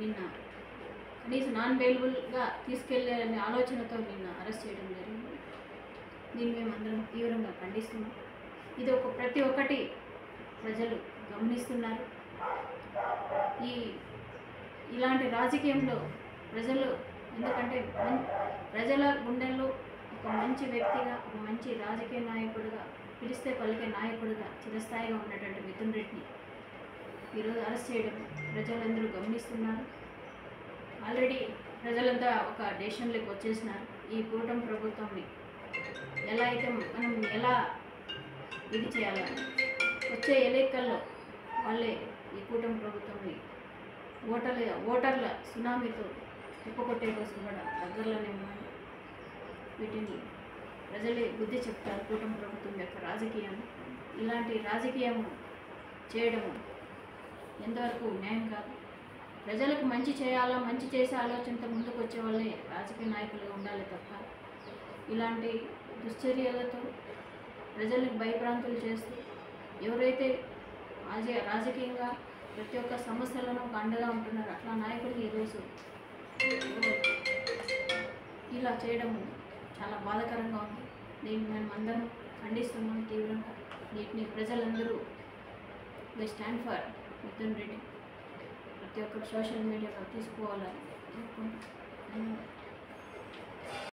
నిన్న కనీసం నాన్ బెయిలబుల్గా తీసుకెళ్లే ఆలోచనతో నిన్న అరెస్ట్ చేయడం జరిగింది. దీన్ని మేమందరం తీవ్రంగా ఖండిస్తున్నాం. ఇది ప్రతి ఒక్కటి ప్రజలు గమనిస్తున్నారు. ఇలాంటి రాజకీయంలో ప్రజలు ఎందుకంటే ప్రజల గుండెల్లో ఒక మంచి వ్యక్తిగా, ఒక మంచి రాజకీయ నాయకుడిగా, పిలిస్తే పలికే నాయకుడిగా చిరస్థాయిగా ఉన్నటువంటి మిథున్ రెడ్డిని ఈరోజు అరెస్ట్ చేయడం ప్రజలందరూ గమనిస్తున్నారు. ఆల్రెడీ ప్రజలంతా ఒక డెసిషన్లోకి వచ్చేసినారు. ఈ కూటమి ప్రభుత్వాన్ని ఎలా అయితే మనం ఎలా ఇది చేయాలని వచ్చే ఎన్నికల్లో వాళ్ళే ఈ కూటమి ప్రభుత్వాన్ని ఓటర్ల సునామీతో తిప్పకొట్టే కోసం కూడా దగ్గరలోనే ఉన్నాయి. వీటిని ప్రజలే బుద్ధి చెప్తారు. కూటమి ప్రభుత్వం యొక్క రాజకీయం ఇలాంటి రాజకీయం చేయడం ఎంతవరకు న్యాయం కాదు. ప్రజలకు మంచి చేయాలా, మంచి చేసే ఆలోచనతో ముందుకు వచ్చే వాళ్ళే రాజకీయ నాయకులుగా ఉండాలి తప్ప ఇలాంటి దుశ్చర్యలతో ప్రజలకు భయభ్రాంతులు చేస్తూ ఎవరైతే రాజకీయంగా ప్రతి ఒక్క సమస్యలను ఒక అండగా ఉంటున్నారు అట్లా నాయకులు ఈరోజు ఇలా చేయడం చాలా బాధాకరంగా ఉంది. దీన్ని మేము అందరం ఖండిస్తున్నాం తీవ్రంగా. వీటిని ప్రజలందరూ we stand for Mithun Reddy ప్రతి ఒక్కరు సోషల్ మీడియాలో తీసుకోవాలని చెప్పుకుంటున్నాం.